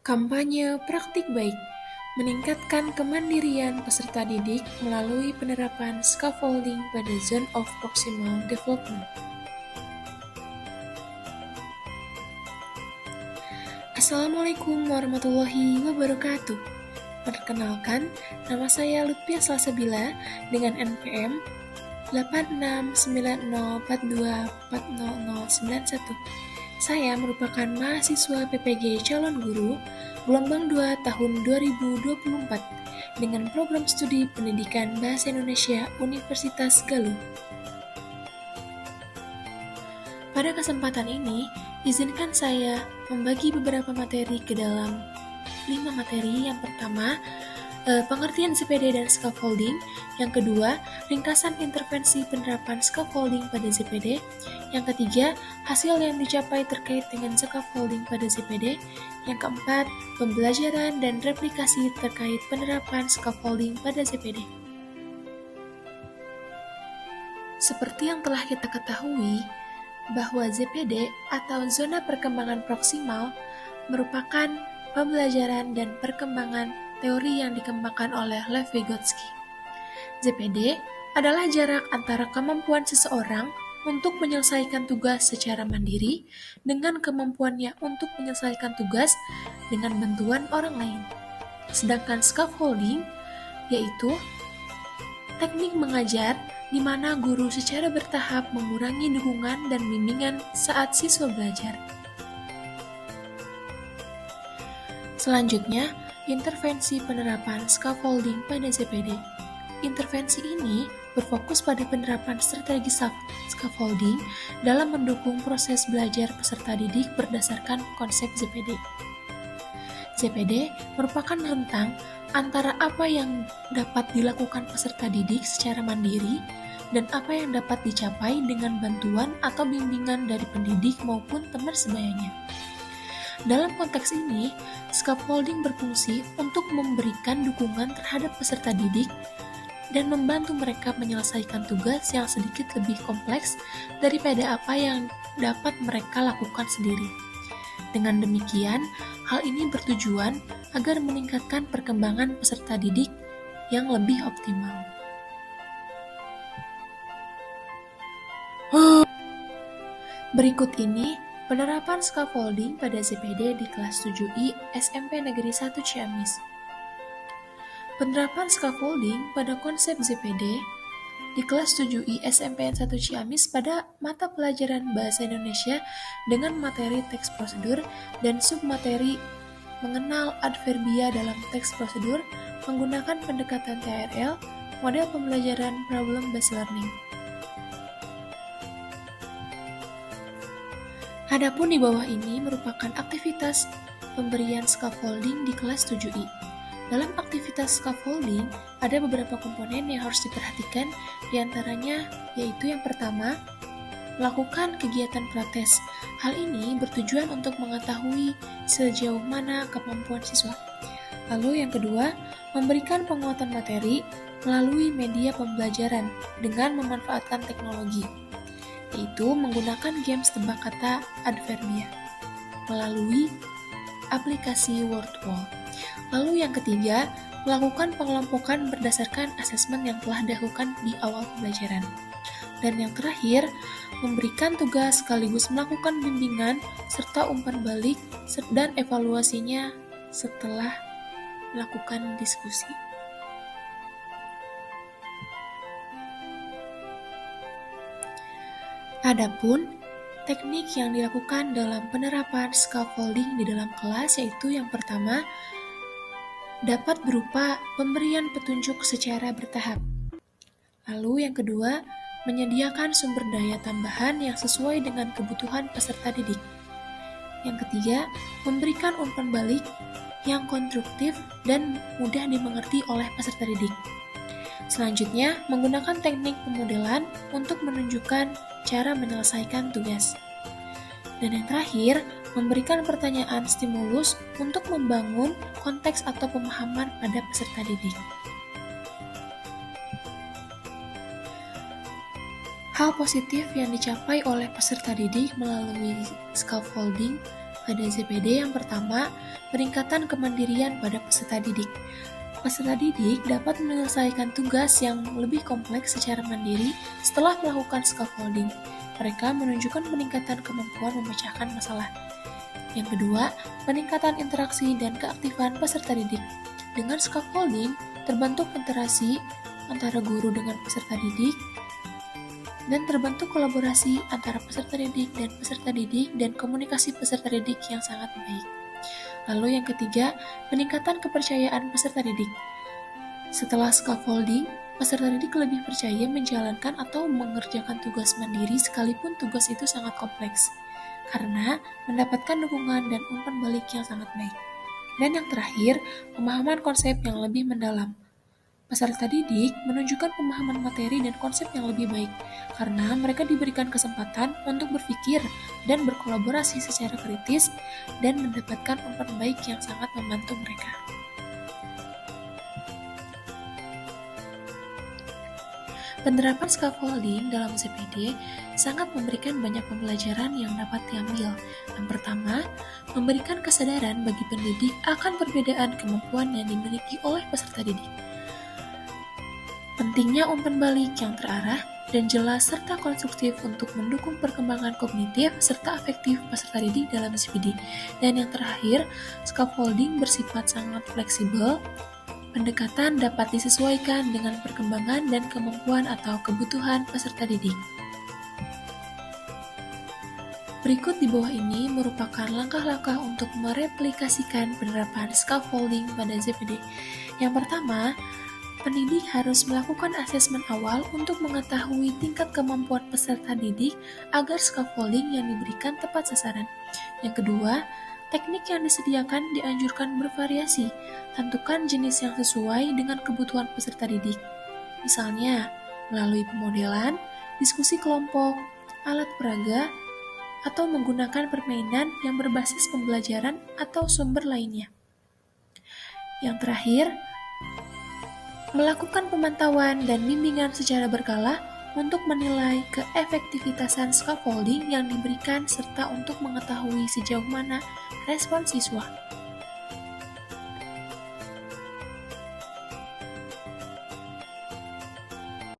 Kampanye praktik baik meningkatkan kemandirian peserta didik melalui penerapan scaffolding pada Zone of Proximal Development. Assalamualaikum warahmatullahi wabarakatuh. Perkenalkan, nama saya Lutfia Salsabila dengan NPM 869042400091. Saya merupakan mahasiswa PPG Calon Guru Gelombang 2 tahun 2024 dengan program studi Pendidikan Bahasa Indonesia Universitas Galuh. Pada kesempatan ini, izinkan saya membagi beberapa materi ke dalam 5 materi. Yang pertama, pengertian ZPD dan scaffolding. Yang kedua, ringkasan intervensi penerapan scaffolding pada ZPD. Yang ketiga, hasil yang dicapai terkait dengan scaffolding pada ZPD. Yang keempat, pembelajaran dan replikasi terkait penerapan scaffolding pada ZPD. Seperti yang telah kita ketahui, bahwa ZPD atau zona perkembangan proksimal merupakan pembelajaran dan perkembangan teori yang dikembangkan oleh Lev Vygotsky. ZPD adalah jarak antara kemampuan seseorang untuk menyelesaikan tugas secara mandiri dengan kemampuannya untuk menyelesaikan tugas dengan bantuan orang lain. Sedangkan scaffolding yaitu teknik mengajar di mana guru secara bertahap mengurangi dukungan dan bimbingan saat siswa belajar. Selanjutnya, intervensi penerapan scaffolding pada ZPD. Intervensi ini berfokus pada penerapan strategi scaffolding dalam mendukung proses belajar peserta didik berdasarkan konsep ZPD. ZPD merupakan rentang antara apa yang dapat dilakukan peserta didik secara mandiri dan apa yang dapat dicapai dengan bantuan atau bimbingan dari pendidik maupun teman sebayanya. Dalam konteks ini, scaffolding berfungsi untuk memberikan dukungan terhadap peserta didik dan membantu mereka menyelesaikan tugas yang sedikit lebih kompleks daripada apa yang dapat mereka lakukan sendiri. Dengan demikian, hal ini bertujuan agar meningkatkan perkembangan peserta didik yang lebih optimal. Berikut ini penerapan scaffolding pada ZPD di kelas 7I SMP Negeri 1 Ciamis. Penerapan scaffolding pada konsep ZPD di kelas 7I SMPN 1 Ciamis pada mata pelajaran Bahasa Indonesia dengan materi teks prosedur dan submateri mengenal adverbia dalam teks prosedur menggunakan pendekatan TRL, model pembelajaran problem based learning. Adapun di bawah ini merupakan aktivitas pemberian scaffolding di kelas 7I. Dalam aktivitas scaffolding, ada beberapa komponen yang harus diperhatikan, diantaranya yaitu yang pertama, melakukan kegiatan protes. Hal ini bertujuan untuk mengetahui sejauh mana kemampuan siswa. Lalu yang kedua, memberikan penguatan materi melalui media pembelajaran dengan memanfaatkan teknologi, yaitu menggunakan games tebak kata adverbia melalui aplikasi Wordwall. Lalu yang ketiga, melakukan pengelompokan berdasarkan asesmen yang telah dilakukan di awal pembelajaran. Dan yang terakhir, memberikan tugas sekaligus melakukan bimbingan serta umpan balik dan evaluasinya setelah melakukan diskusi. Adapun teknik yang dilakukan dalam penerapan scaffolding di dalam kelas yaitu yang pertama, dapat berupa pemberian petunjuk secara bertahap. Lalu yang kedua, menyediakan sumber daya tambahan yang sesuai dengan kebutuhan peserta didik. Yang ketiga, memberikan umpan balik yang konstruktif dan mudah dimengerti oleh peserta didik. Selanjutnya, menggunakan teknik pemodelan untuk menunjukkan cara menyelesaikan tugas. Dan yang terakhir, memberikan pertanyaan stimulus untuk membangun konteks atau pemahaman pada peserta didik. Hal positif yang dicapai oleh peserta didik melalui scaffolding Pada ZPD yang pertama, peningkatan kemandirian pada peserta didik. Peserta didik dapat menyelesaikan tugas yang lebih kompleks secara mandiri setelah melakukan scaffolding. Mereka menunjukkan peningkatan kemampuan memecahkan masalah. Yang kedua, peningkatan interaksi dan keaktifan peserta didik. Dengan scaffolding, terbentuk interaksi antara guru dengan peserta didik, dan terbentuk kolaborasi antara peserta didik dan komunikasi peserta didik yang sangat baik. Lalu yang ketiga, peningkatan kepercayaan peserta didik. Setelah scaffolding, peserta didik lebih percaya menjalankan atau mengerjakan tugas mandiri sekalipun tugas itu sangat kompleks, karena mendapatkan dukungan dan umpan balik yang sangat baik. Dan yang terakhir, pemahaman konsep yang lebih mendalam. Peserta didik menunjukkan pemahaman materi dan konsep yang lebih baik, karena mereka diberikan kesempatan untuk berpikir dan berkolaborasi secara kritis dan mendapatkan umpan baik yang sangat membantu mereka. Penerapan scaffolding dalam ZPD sangat memberikan banyak pembelajaran yang dapat diambil. Yang pertama, memberikan kesadaran bagi pendidik akan perbedaan kemampuan yang dimiliki oleh peserta didik. Pentingnya umpan balik yang terarah dan jelas serta konstruktif untuk mendukung perkembangan kognitif serta afektif peserta didik dalam ZPD. Dan yang terakhir, scaffolding bersifat sangat fleksibel. Pendekatan dapat disesuaikan dengan perkembangan dan kemampuan atau kebutuhan peserta didik. Berikut di bawah ini merupakan langkah-langkah untuk mereplikasikan penerapan scaffolding pada ZPD. Yang pertama, pendidik harus melakukan asesmen awal untuk mengetahui tingkat kemampuan peserta didik agar scaffolding yang diberikan tepat sasaran. Yang kedua, teknik yang disediakan dianjurkan bervariasi. Tentukan jenis yang sesuai dengan kebutuhan peserta didik. Misalnya, melalui pemodelan, diskusi kelompok, alat peraga, atau menggunakan permainan yang berbasis pembelajaran atau sumber lainnya. Yang terakhir, melakukan pemantauan dan bimbingan secara berkala untuk menilai keefektivitasan scaffolding yang diberikan serta untuk mengetahui sejauh mana respon siswa.